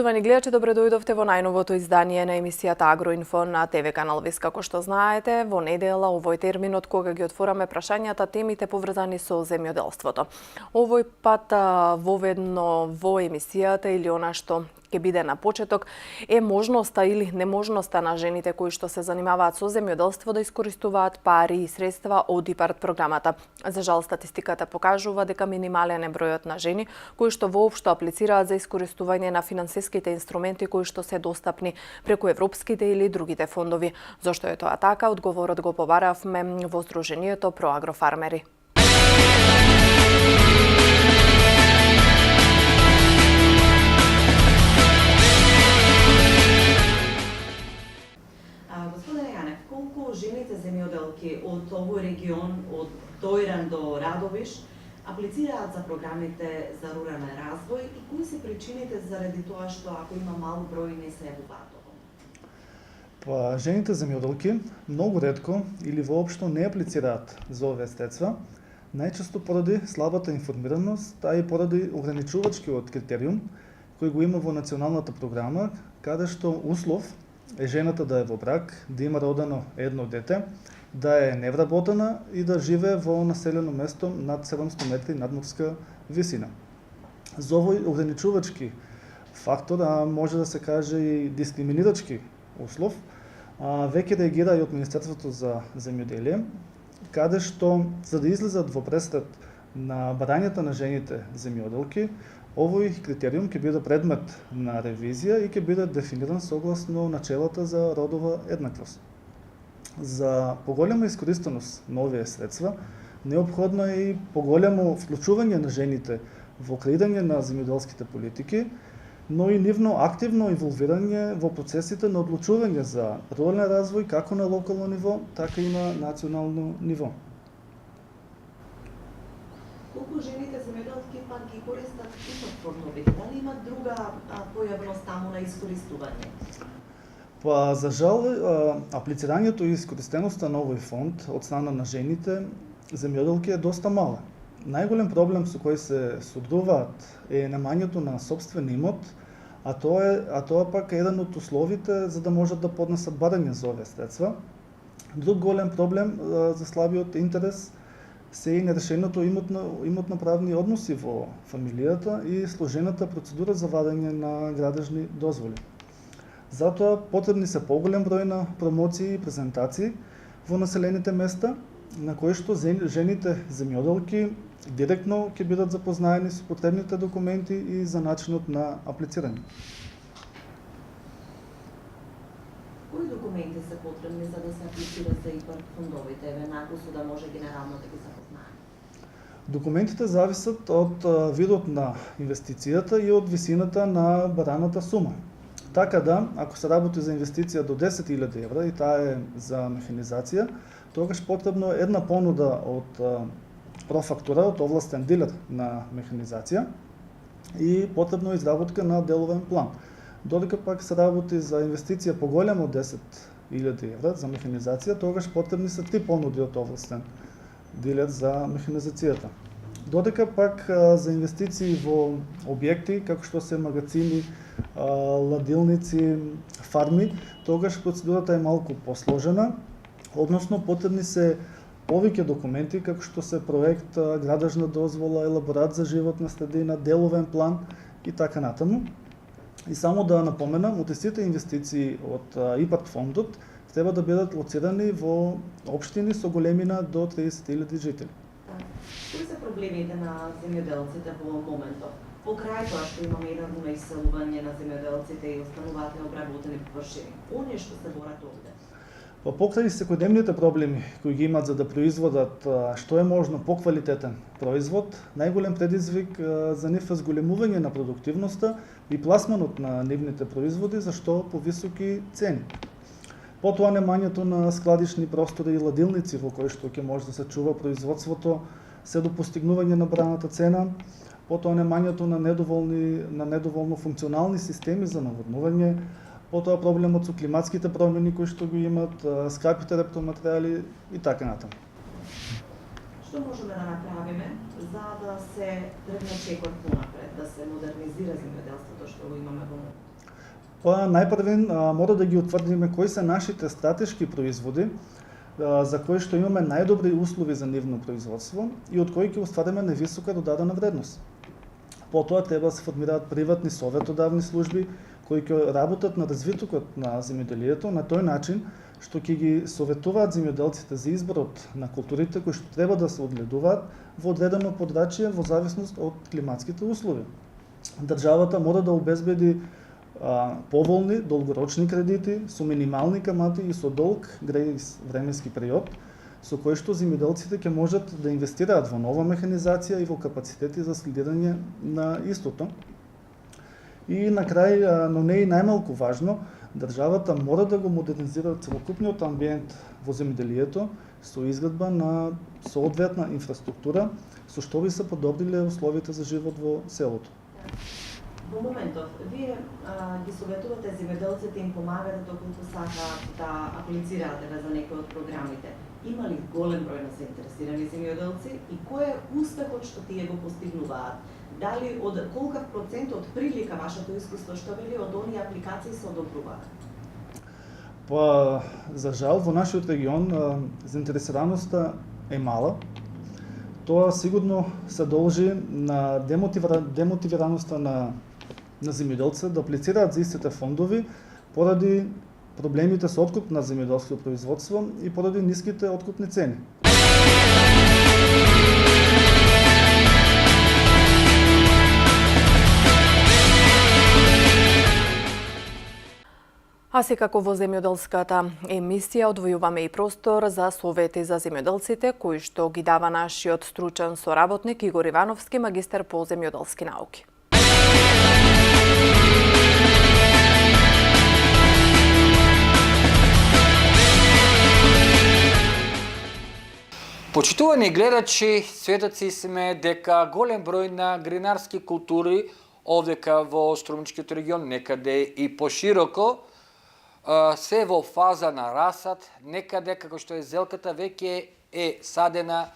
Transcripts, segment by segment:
Почитувани гледачи, добре дојдовте во најновото издание на емисијата Агроинфо на ТВ канал Вис. Како што знаете, во недела овој терминот кога ги отвораме прашањата, темите поврзани со земјоделството. Овој пат воведно во емисијата или она што ќе биде на почеток е можноста или неможноста на жените кои што се занимаваат со земјоделство да искористуваат пари и средства од ИПАРД програмата. За жал, статистиката покажува дека минимален е бројот на жени кои што воопшто аплицираат за искористување на финансиските инструменти кои што се достапни преку европските или другите фондови. Зошто е тоа така? Одговорот го побаравме во Сдруженијето Проагрофармери. Господине Јанев, колку жените земјоделки од овој регион, од Дојран до Радовиш, аплицираат за програмите за рурален развој и кои се причините заради тоа што ако има мал број не се јавуваат овој? Жените земјоделки многу ретко или воопшто не аплицираат за овие средства, најчесто поради слабата информираност, а и поради ограничувачкиот критериум кој го има во националната програма, каде што услов е жената да е во брак, да има родено едно дете, да е невработена и да живее во населено место над 700 метри надморска висина. За овој ограничувачки фактор, а може да се каже и дискриминирачки услов, веќе реагира и од Министерството за земјоделие, каде што за да излезат во пресред на барањата на жените земјоделки, овој критериум ќе биде предмет на ревизија и ќе биде дефиниран согласно начелата за родова еднаквост. За поголема искористеност на овие средства, неопходно е и поголемо вклучување на жените во креирање на земјоделските политики, но и нивно активно инволвирање во процесите на одлучување за рурален развој како на локално ниво, така и на национално ниво. Колку жените земјоделки пак ги користат ИПАРД фондовите? Дали има друга појавност таму на искористување? За жал, аплицирањето и искористеноста на овој фонд од страна на жените земјоделки е доста мала. Најголем проблем со кој се содруваат е немањето на собствен имот, а тоа пак е еден од условите за да можат да поднесат барање за овие средства. Друг голем проблем за слабиот интерес се и нерешеното имотно-правни односи во фамилијата и сложената процедура за вадење на градежни дозволи. Затоа потребни се поголем број на промоции и презентации во населените места, на кои што жените земјоделки директно ќе бидат запознаени со потребните документи и за начинот на аплицирање. Кои документи се потребни за да се аплицира за ИПАРД фондовите, веднакво со да може генерално да ги запознаеме? Документите зависат од видот на инвестицијата и од висината на бараната сума. Така да, ако се работи за инвестиција до 10.000 евра и таа е за механизација, тогаш потребно е една понуда од профактура, од овластен дилер на механизација и потребно е изработка на деловен план. Додека пак се работи за инвестиција поголема од 10.000 евра за механизација, тогаш потребни се 3 понуди од овластен дилер за механизацијата. Додека пак за инвестиции во објекти, како што се магазини, ладилници, фарми, тогаш процедурата е малку посложена, односно потребни се повеќе документи, како што се проект, градежна дозвола, елаборат за животна средина, деловен план и така натаму. И само да напоменам, од сите инвестиции од ИПАРД фондот треба да бидат лоцирани во општини со големина до 30.000 жители. Кои се проблемите на земјоделците во моментов? Покрај тоа што имаме едно иселување на земјоделците и остануваат необработени површини, оние што се борат овде? Покрај секојдневните проблеми кои ги имаат за да производат што е можно поквалитетен производ, најголем предизвик за нив е зголемување на продуктивноста и пласманот на нивните производи, за што повисоки цени. Потоа немањето на складишни простори и ладилници во кои што ќе може да се чува производството се до постигнување на браната цена, потоа немањето на недоволно функционални системи за наводнување, потоа проблемот со климатските промени кои што го имат, скапите рептоматеријали и така натаму. Што можеме да направиме за да се тргне чекор понапред, да се модернизира земјоделството што го имаме во моментот? Па најпрвен мора да ги утврдиме кои се нашите стратешки производи за кои што имаме најдобри услови за нивно производство и од кои ќе оствариме највисока додадена вредност. Потоа треба да се формираат приватни советодавни служби кои ќе работат на развитокот на земјоделието на тој начин што ќе ги советуваат земјоделците за изборот на културите кои што треба да се одгледуваат во одредено подрачје во зависност од климатските услови. Државата мора да обезбеди поволни долгорочни кредити со минимални камати и со долг грејс временски период, со кој што земјоделците ќе можат да инвестираат во нова механизација и во капацитети за следирање на истото. И на крај, но не и најмалку важно, државата мора да го модернизира целокупниот амбиент во земјоделието со изградба на соодветна инфраструктура, со што би се подобриле условите за живот во селото. Во моментов, вие ги советувате земјоделците, им помагате доколку сакаат да аплицираат за некои од програмите. Има ли голем број на заинтересирани земјоделци и кој е успехот што тие го постигнуваат? Дали од колкав процент од прилика вашето искуство што вели од оние апликации се одобруваат? Па, за жал, во нашиот регион заинтересираноста е мала. Тоа сигурно се должи на демотивираноста на земјоделците да аплицираат за истите фондови поради проблемите со откуп на земјоделско производство и поради ниските откупни цени. А секако во земјоделската емисија одвојуваме и простор за совети за земјоделците, кои што ги дава нашиот стручен соработник Игор Ивановски, магистер по земјоделски науки. Почитувани гледачи, сведоци сме дека голем број на гринарски култури овдека во Струмичкиот регион, некаде и пошироко, се во фаза на расад, некаде како што е зелката веќе е садена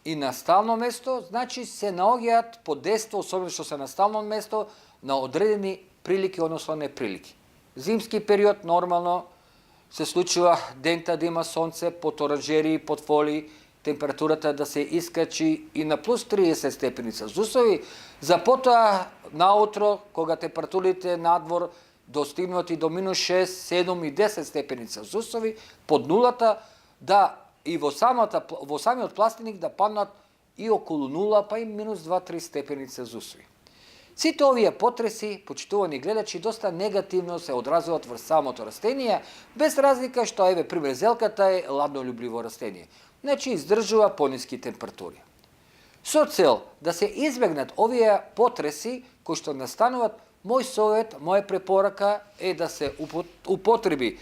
и на стално место, значи се наоѓаат под дејство, особено што се на стално место, на одредени прилики, односно неприлики. Зимски период нормално се случува дента да има сонце, под оранжери, под фоли, температурата да се искачи и на плюс 30 степени Целзиусови, за потоа наутро, кога температурите надвор достигнати до минус 6, 7 и 10 степени Целзиусови, под нулата, да и во самиот пластеник да паднат и околу нула, па и минус 2-3 степени Целзиусови. Сите овие потреси, почитувани гледачи, доста негативно се одразуваат врз самото растение, без разлика што, еве, пример, зелката е ладнолюбливо растение. Значи, издржува пониски температури. Со цел да се избегнат овие потреси кои што настануваат, мој совет, моја препорака е да се употреби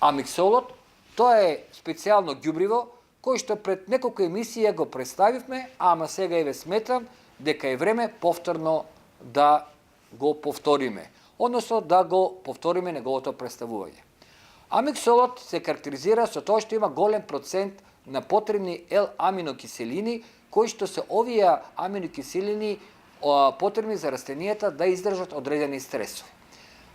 амиксолот. Тоа е специјално ѓубриво, кој што пред неколку емисија го представивме, ама сега еве сметам дека е време повторно да го повториме, односно да го повториме неговото представување. Амиксолот се карактеризира со тоа што има голем процент на потребни L-аминокиселини, кои што се овие аминокиселини потребни за растенијата да издржат одредени стресови.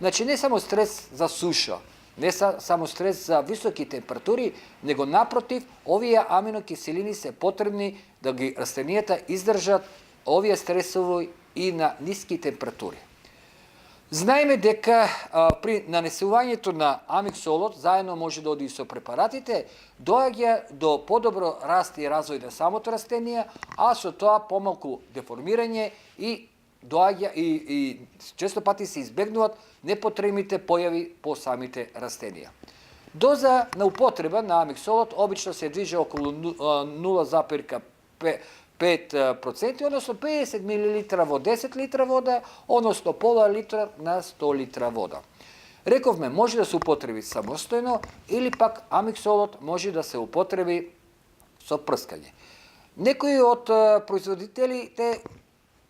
Значи, не само стрес за суша, не само стрес за високи температури, него напротив, овие аминокиселини се потребни да ги растенијата издржат овие стресови и на ниски температури. Знаеме дека при нанесувањето на амиксолот, заедно може да оди и со препаратите, доаѓа до подобро раст и развој на самото растение, а со тоа помалку деформирање и доаѓа и често пати се избегнуваат непотребните појави по самите растенија. Доза на употреба на амиксолот обично се движи околу 0,5%, односно 50 мл во 10 литра вода, односно пола литра на 100 литра вода. Рековме, може да се употреби самостојно или пак амиксолот може да се употреби со прскање. Некои од производителите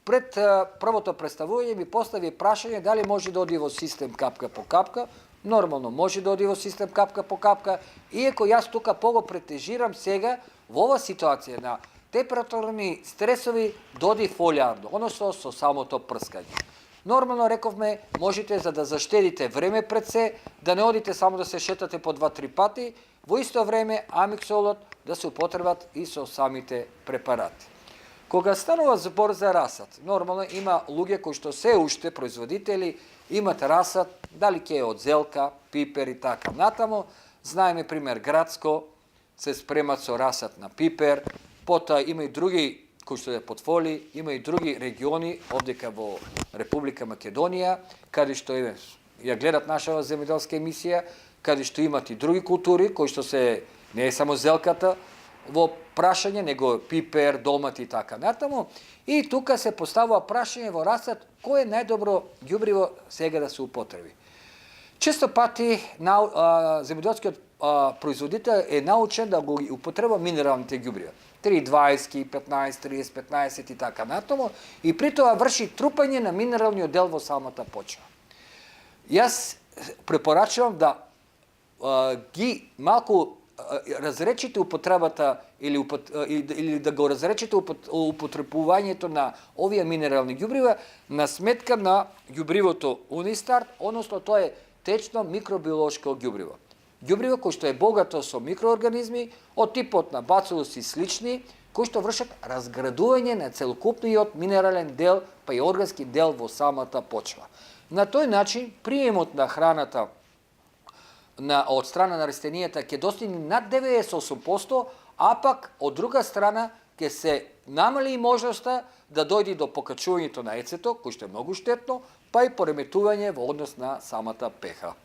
пред првото представување ми постави прашање дали може да оди во систем капка по капка. Нормално може да оди во систем капка по капка, иако јас тука пого претежирам сега во ова ситуација на температурни стресови доди фолиарно, односно со самото прскање. Нормално рековме, можете за да заштедите време пред се, да не одите само да се шетате по 2-3 пати, во исто време амиксолот да се употребат и со самите препарати. Кога станува збор за расат, нормално има луѓе кои што се уште производители имат расат, дали ќе е од зелка, пипер и така натаму. Знаеме пример Градско, се спремат со расат на пипер, потоа има и други кои што е потфоли, има и други региони овдека во Република Македонија, каде што ја гледат нашава земјоделска емисија, каде што имат и други култури кои што се не е само зелката во прашање, него пипер, домат и така натаму. И тука се поставува прашање во расат кој е најдобро ѓубриво сега да се употреби. Често пати земјоделскиот производител е научен да го употреба минералните ѓубрива. 3,20, 15, 30, 15 и така натаму, и при тоа врши трупање на минералниот дел во самата почва. Јас препорачувам да ги малку разречите употребата или да го разречите употребувањето на овие минерални ѓубрива на сметка на ѓубривото Унистарт, односно тоа е течно микробиолошко ѓубриво. Ѓубриво кој што е богато со микроорганизми од типот на бацилус и слични, кои што вршат разградување на целокупниот минерален дел, па и органски дел во самата почва. На тој начин приемот на храната од страна на растенијата ќе достигне над 98%, а пак од друга страна ќе се намали и можноста да дојде до покачувањето на ецето, кој што е многу штетно, па и пореметување во однос на самата pH.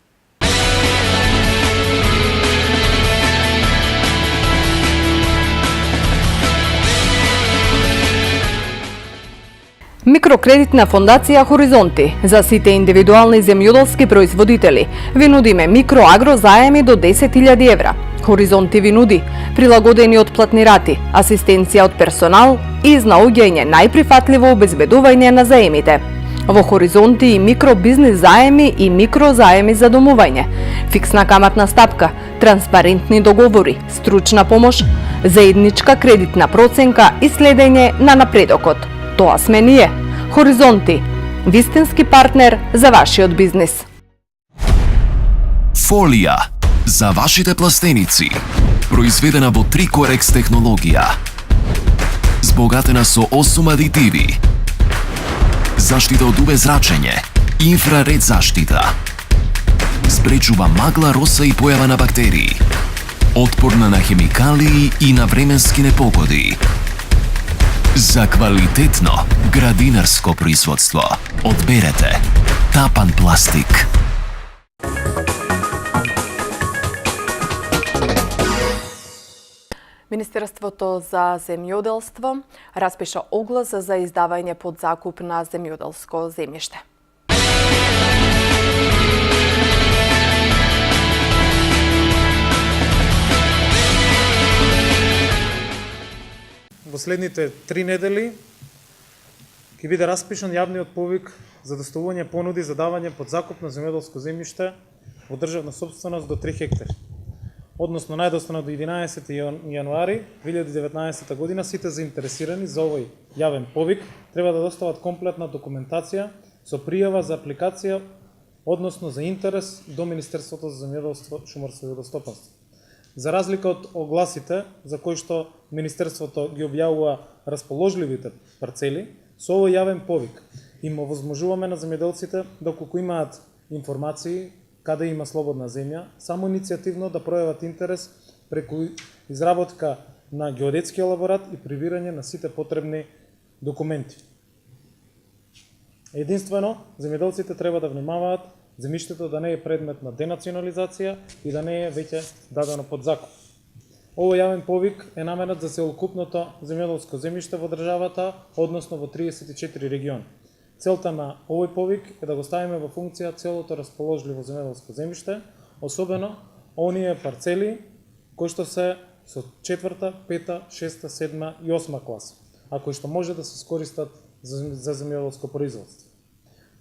Микрокредитна фондација Хоризонти за сите индивидуални земјоделски производители ви нудиме микроагро заеми до 10.000 евра. Хоризонти ви нуди прилагодени отплатни рати, асистенција од персонал и изнаоѓање најприфатливо обезбедување на заемите. Во Хоризонти и микробизнис заеми и микрозаеми за домување, фиксна каматна стапка, транспарентни договори, стручна помош, заедничка кредитна проценка и следење на напредокот. Тоа сме ние. Хоризонти, вистински партнер за вашиот бизнис. Фолија за вашите пластеници, произведена во Трикорекс технологија, збогатена со 8 адитиви, заштита од UV зрачење, инфраред заштита, спречува магла, роса и појава на бактерии, отпорна на хемикалии и на временски непогоди. За квалитетно градинарско производство одберете Тапан пластик. Министерството за земјоделство распиша оглас за издавање под закуп на земјоделско земјиште. Во следните 3 недели ќе биде распишан јавниот повик за доставување понуди за давање под закуп на земјоделско земјиште во државна сопственост до 3 хектари. Односно најдостано до 11 јануари 2019 година сите заинтересирани за овој јавен повик треба да достават комплетна документација со пријава за апликација, односно за интерес до Министерството за земјоделство, шумарство и водостопанство. За разлика од огласите за кои што Министерството ги објавува расположливите парцели, со овој јавен повик им овозможуваме на земјоделците, доколку имаат информации каде има слободна земја, само иницијативно да пројават интерес преку изработка на геодетски елаборат и прибирање на сите потребни документи. Единствено, земјоделците треба да внимаваат земјиштето да не е предмет на денационализација и да не е веќе дадено под закуп. Овој јавен повик е наменат за целокупното земјоделско земјиште во државата, односно во 34 региони. Целта на овој повик е да го ставиме во функција целото расположливо земјоделско земјиште, особено оние парцели кои што се со 4-та, 5-та, 6-та, 7-та и 8-та класа, а кои што може да се скористат за земјоделско производство.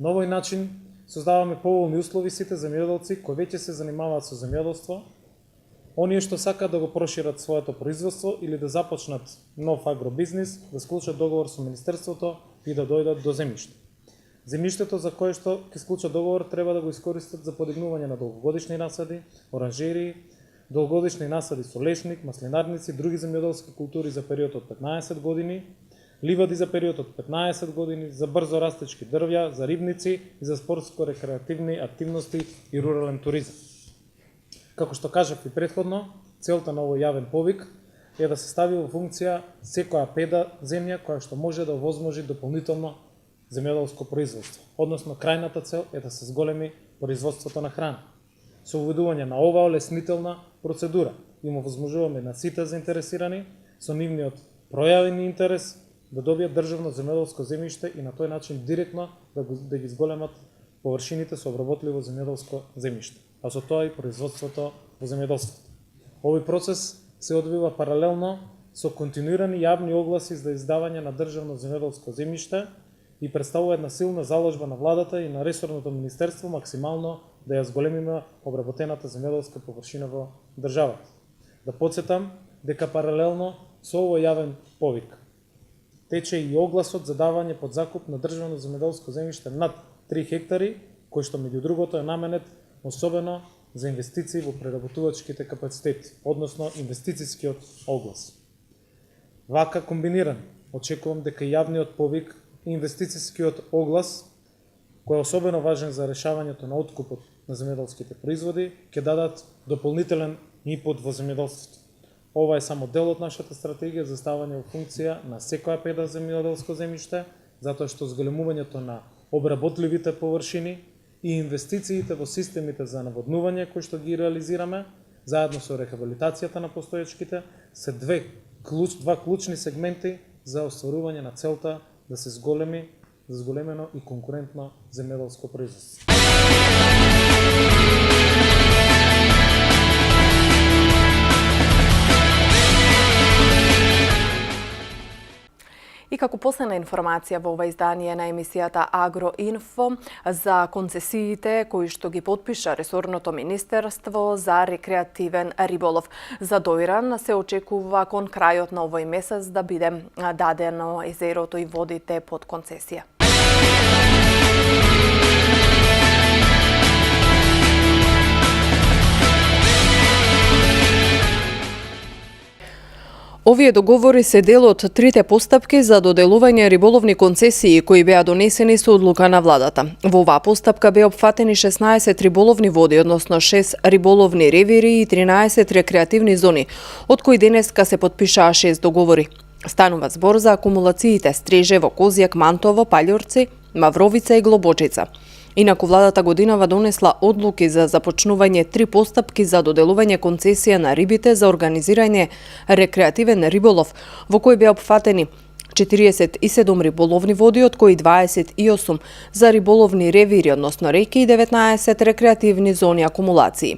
На овој начин создаваме поволни услови сите земјоделци кои веќе се занимаваат со земјоделство, оние што сакаат да го прошират своето производство или да започнат нов агробизнис, да склучат договор со Министерството и да дојдат до земјиште. Земјиштето за кое што ќе склучат договор треба да го искористат за подигнување на долгогодишни насади, оранжерии, долгогодишни насади со лешник, маслинарници, други земјоделски култури за период од 15 години, ливади за период од 15 години, за брзо растечки дрвја, за рибници и за спортско-рекреативни активности и рурален туризам. Како што кажав и претходно, целта на овој јавен повик е да се стави во функција секоја педа земја која што може да овозможи дополнително земјоделско производство. Односно, крајната цел е да се зголеми производството на храна. Со уведување на оваа олеснителна процедура им овозможуваме на сите заинтересирани со нивниот пројавен интерес да добијат државно земјоделско земјиште и на тој начин директно да ги зголемат површините со обработливо земјоделско земјиште, а со тоа и производството во земјоделството. Овој процес се одвива паралелно со континуирани јавни огласи за издавање на државно земјоделско земјиште и представува една силна заложба на владата и на ресорното министерство максимално да ја зголемиме обработената земјоделска површина во државата. Да потсетам дека паралелно со овој јавен повик тече и огласот за давање под закуп на државно земјоделско земјиште над 3 хектари, кој што меѓу другото е наменет особено за инвестиции во преработувачките капацитети, односно инвестицијскиот оглас. Вака комбиниран, очекувам дека јавниот повик и инвестицијскиот оглас, кој е особено важен за решавањето на откупот на земјоделските производи, ќе дадат дополнителен инпут во земјоделството. Ова е само дел од нашата стратегија за ставање во функција на секоја педа земјоделско земјиште, затоа што зголемувањето на обработливите површини и инвестициите во системите за наводнување кои што ги реализираме, заедно со рехабилитацијата на постоечките, се два клучни сегменти за остварување на целта да се зголемено и конкурентно земјоделско производство. И како последна информација во ова издание на емисијата Агроинфо за концесиите кои што ги потпиша ресорното министерство за рекреативен риболов. За Дојран се очекува кон крајот на овој месец да биде дадено езерото и водите под концесија. Овие договори се дел од трите постапки за доделување риболовни концесии кои беа донесени со одлука на владата. Во оваа постапка беа опфатени 16 риболовни води, односно 6 риболовни ревири и 13 рекреативни зони, од кои денеска се потпишаа 6 договори. Станува збор за акумулациите Стрежево, Козјак, Мантово, Паљорци, Мавровица и Глобочица. Инаку владата годинава донесла одлуки за започнување 3 постапки за доделување концесија на рибите за организирање рекреативен риболов, во кој беа опфатени 47 риболовни води, од кои 28 за риболовни ревири, односно реки, и 19 рекреативни зони акумулации.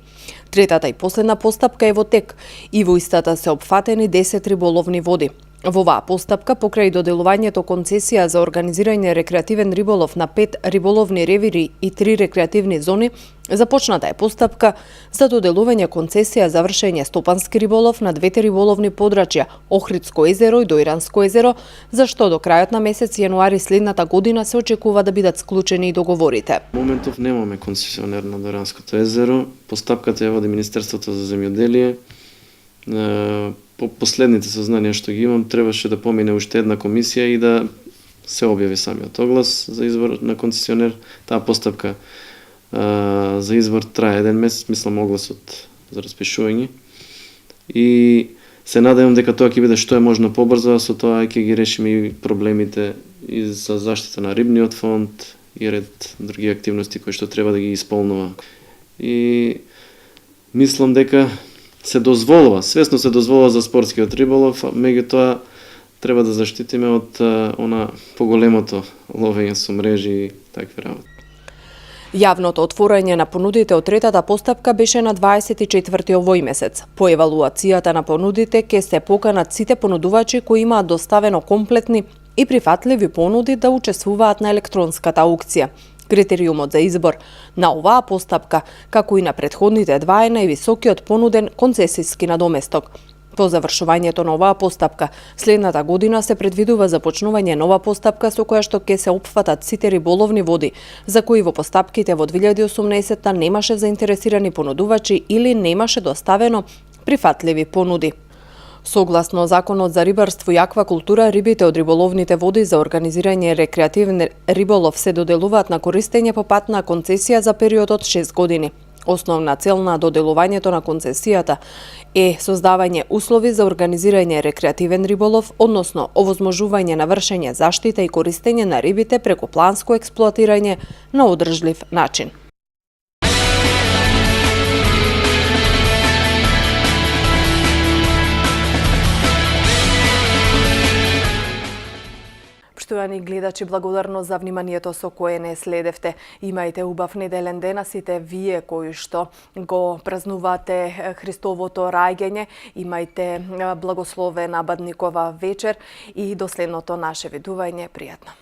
Третата и последна постапка е во тек и во истата се опфатени 10 риболовни води. Во оваа постапка, покрај доделувањето концесија за организирање рекреативен риболов на 5 риболовни ревири и 3 рекреативни зони, започната е постапка за доделување концесија за вршење стопански риболов на двете риболовни подрачја Охридско езеро и Дојранско езеро, за што до крајот на месец јануари следната година се очекува да бидат склучени и договорите. Моментов немаме концесионер на Дојранското езеро. Постапката ја води Министерството за земјоделие. По последните сознанија што ги имам, требаше да помине уште една комисија и да се објави самиот оглас за избор на концесионер. Таа постапка за избор трае 1 месец, мислам огласот за распишување. И се надевам дека тоа ќе биде што е можно побрзо, а со тоа ќе ги решиме и проблемите и за заштита на рибниот фонд и ред други активности кои што треба да ги исполнува. И мислам дека се дозволува, свесно се дозволува за спортскиот риболов, меѓутоа треба да заштитиме од она поголемото ловење со мрежи и такви работи. Јавното отворање на понудите од третата постапка беше на 24 овој месец. По евалуацијата на понудите ќе се поканат сите понудувачи кои имаат доставено комплетни и прифатливи понуди да учествуваат на електронската аукција. Критериумот за избор на оваа постапка, како и на претходните два, е највисокиот понуден концесиски надоместок. По завршувањето на оваа постапка, следната година се предвидува започнување нова постапка со која што ќе се опфатат сите риболовни води, за кои во постапките во 2018 немаше заинтересирани понудувачи или немаше доставено прифатливи понуди. Согласно Законот за рибарство и аквакултура, рибите од риболовните води за организирање рекреативен риболов се доделуваат на користење по пат на концесија за период од 6 години. Основна цел на доделувањето на концесијата е создавање услови за организирање рекреативен риболов, односно овозможување на вршење заштита и користење на рибите преку планско експлоатирање на одржлив начин. Поштовани гледачи, благодарно за вниманието со кое не следевте. Имајте убав неделен ден, а сите вие кои што го празнувате Христовото раѓање, имајте благословена Бадникова вечер и до следното наше видување. Пријатно.